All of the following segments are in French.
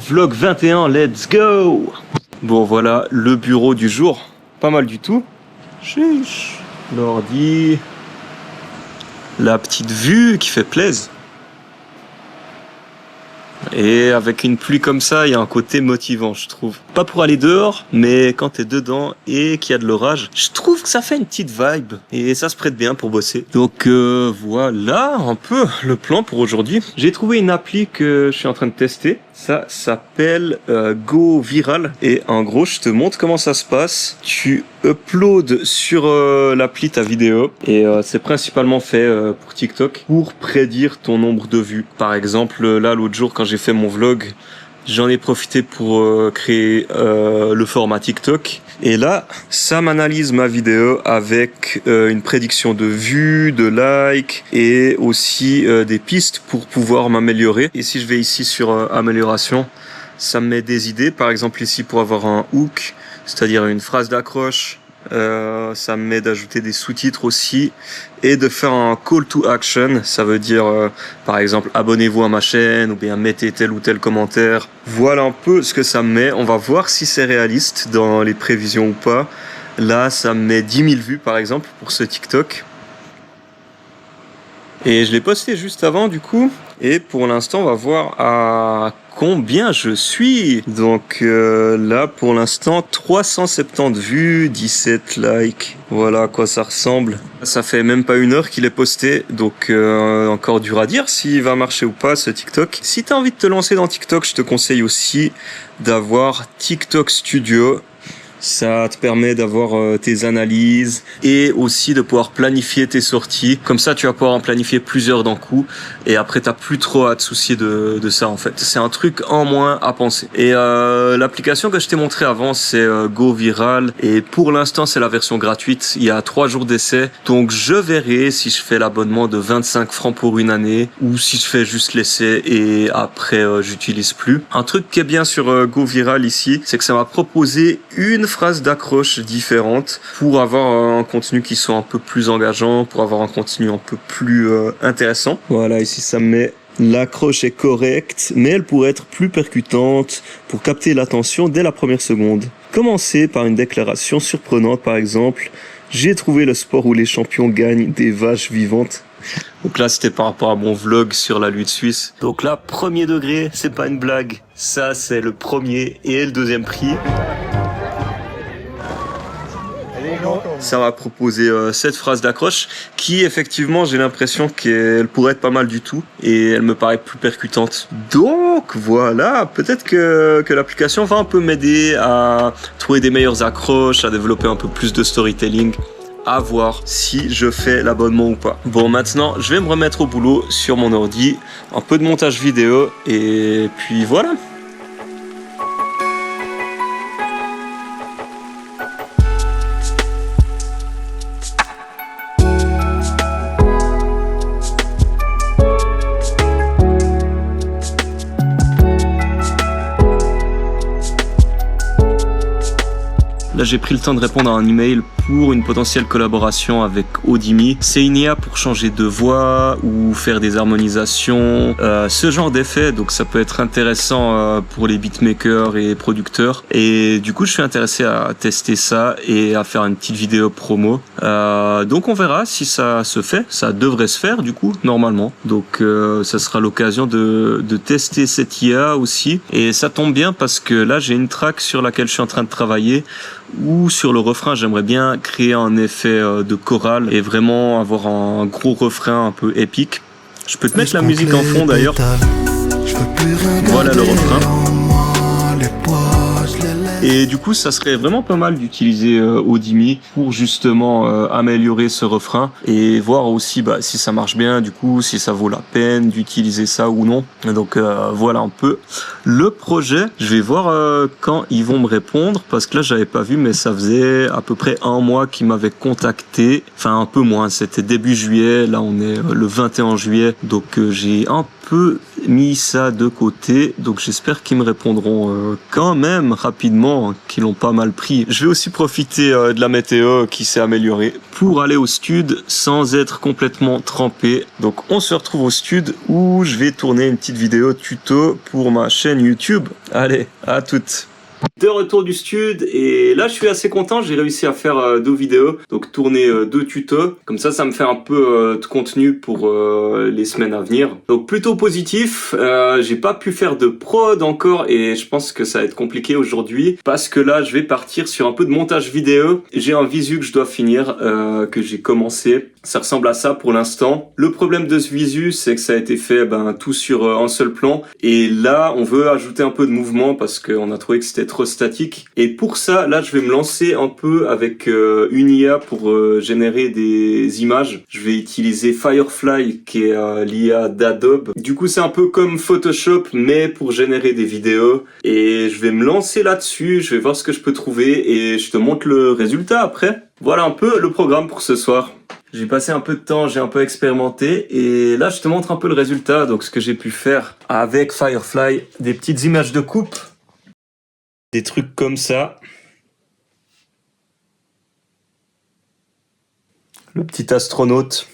Vlog 21, let's go! Bon voilà le bureau du jour, pas mal du tout. Chiche. L'ordi, la petite vue qui fait plaisir. Et avec une pluie comme ça, il y a un côté motivant, je trouve. Pas pour aller dehors, mais quand t'es dedans et qu'il y a de l'orage, je trouve que ça fait une petite vibe. Et ça se prête bien pour bosser. Donc voilà un peu le plan pour aujourd'hui. J'ai trouvé une appli que je suis en train de tester. Ça s'appelle Go Viral. Et en gros, je te montre comment ça se passe. Tu uploads sur l'appli ta vidéo. Et c'est principalement fait pour TikTok. Pour prédire ton nombre de vues. Par exemple, là, l'autre jour, quand j'ai fait mon vlog, j'en ai profité pour créer le format TikTok. Et là, ça m'analyse ma vidéo avec une prédiction de vues, de likes et aussi des pistes pour pouvoir m'améliorer. Et si je vais ici sur amélioration, ça me met des idées. Par exemple ici pour avoir un hook, c'est-à-dire une phrase d'accroche. Ça me met d'ajouter des sous-titres aussi et de faire un call to action. Ça veut dire par exemple abonnez-vous à ma chaîne ou bien mettez tel ou tel commentaire. Voilà un peu ce que ça me met. On va voir si c'est réaliste dans les prévisions ou pas. Là ça me met 10 000 vues par exemple pour ce TikTok. Et je l'ai posté juste avant du coup. Et pour l'instant on va voir à combien je suis. Donc là pour l'instant 370 vues, 17 likes. Voilà à quoi ça ressemble. Ça fait même pas une heure qu'il est posté. Donc encore dur à dire s'il va marcher ou pas ce TikTok. Si tu as envie de te lancer dans TikTok, je te conseille aussi d'avoir TikTok Studio. Ça te permet d'avoir tes analyses et aussi de pouvoir planifier tes sorties. Comme ça, tu vas pouvoir en planifier plusieurs d'un coup. Et après, t'as plus trop à te soucier de ça, en fait. C'est un truc en moins à penser. Et l'application que je t'ai montré avant, c'est Go Viral. Et pour l'instant, c'est la version gratuite. Il y a 3 jours d'essai. Donc, je verrai si je fais l'abonnement de 25 francs pour une année ou si je fais juste l'essai et après, j'utilise plus. Un truc qui est bien sur Go Viral ici, c'est que ça m'a proposé une phrase d'accroche différente pour avoir un contenu qui soit un peu plus engageant, pour avoir un contenu un peu plus intéressant. Voilà, ici ça me met l'accroche est correcte, mais elle pourrait être plus percutante pour capter l'attention dès la première seconde. Commencez par une déclaration surprenante, par exemple, j'ai trouvé le sport où les champions gagnent des vaches vivantes. Donc là, c'était par rapport à mon vlog sur la lutte suisse. Donc là, premier degré, c'est pas une blague. Ça, c'est le premier et le deuxième prix. Ça m'a proposé cette phrase d'accroche qui effectivement j'ai l'impression qu'elle pourrait être pas mal du tout et elle me paraît plus percutante. Donc voilà, peut-être que l'application va un peu m'aider à trouver des meilleures accroches, à développer un peu plus de storytelling. À voir si je fais l'abonnement ou pas. Bon, maintenant je vais me remettre au boulot sur mon ordi, un peu de montage vidéo et puis voilà. Là, j'ai pris le temps de répondre à un email pour une potentielle collaboration avec Audimi. C'est une IA pour changer de voix ou faire des harmonisations, ce genre d'effet. Donc, ça peut être intéressant pour les beatmakers et producteurs. Et du coup, je suis intéressé à tester ça et à faire une petite vidéo promo. Donc, on verra si ça se fait. Ça devrait se faire, du coup, normalement. Donc, ça sera l'occasion de tester cette IA aussi. Et ça tombe bien parce que là, j'ai une track sur laquelle je suis en train de travailler ou sur le refrain, j'aimerais bien créer un effet de chorale et vraiment avoir un gros refrain un peu épique. Je peux te mettre la musique en fond d'ailleurs. Voilà le refrain. Et du coup, ça serait vraiment pas mal d'utiliser Audimi pour justement améliorer ce refrain et voir aussi si ça marche bien, du coup, si ça vaut la peine d'utiliser ça ou non. Donc voilà un peu le projet. Je vais voir quand ils vont me répondre parce que là, j'avais pas vu, mais ça faisait à peu près 1 mois qu'ils m'avaient contacté. Enfin, un peu moins, c'était début juillet. Là, on est le 21 juillet. Donc j'ai un peu mis ça de côté, donc j'espère qu'ils me répondront quand même rapidement, qu'ils l'ont pas mal pris. Je vais aussi profiter de la météo qui s'est améliorée pour aller au stud sans être complètement trempé. Donc on se retrouve au stud où je vais tourner une petite vidéo tuto pour ma chaîne YouTube. Allez, à toutes. De retour du stud et là je suis assez content, j'ai réussi à faire 2 vidéos, donc tourner 2 tutos, comme ça me fait un peu de contenu pour les semaines à venir. Donc plutôt positif, j'ai pas pu faire de prod encore et je pense que ça va être compliqué aujourd'hui parce que là je vais partir sur un peu de montage vidéo. J'ai un visu que je dois finir, que j'ai commencé. Ça ressemble à ça pour l'instant. Le problème de ce visu, c'est que ça a été fait tout sur un seul plan. Et là, on veut ajouter un peu de mouvement parce qu'on a trouvé que c'était trop statique. Et pour ça, là, je vais me lancer un peu avec une IA pour générer des images. Je vais utiliser Firefly, qui est l'IA d'Adobe. Du coup, c'est un peu comme Photoshop, mais pour générer des vidéos. Et je vais me lancer là-dessus. Je vais voir ce que je peux trouver et je te montre le résultat après. Voilà un peu le programme pour ce soir. J'ai passé un peu de temps, j'ai un peu expérimenté et là je te montre un peu le résultat, donc ce que j'ai pu faire avec Firefly, des petites images de coupe, des trucs comme ça. Le petit astronaute.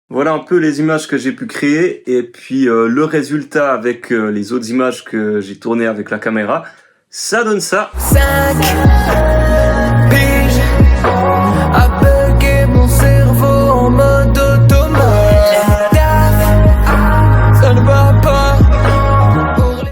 Voilà un peu les images que j'ai pu créer et puis le résultat avec les autres images que j'ai tournées avec la caméra, ça donne ça. 5 piges à bugger mon cerveau en mode automate. Ça ne va pas.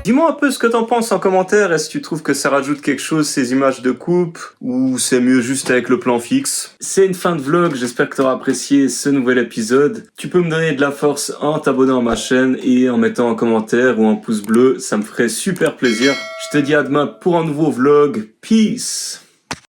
Dis-moi un peu ce que t'en penses en commentaire. Est-ce que tu trouves que ça rajoute quelque chose, ces images de coupe, ou c'est mieux juste avec le plan fixe? C'est une fin de vlog, j'espère que t'auras apprécié ce nouvel épisode. Tu peux me donner de la force en t'abonnant à ma chaîne et en mettant un commentaire ou un pouce bleu, ça me ferait super plaisir. Je te dis à demain pour un nouveau vlog. Peace!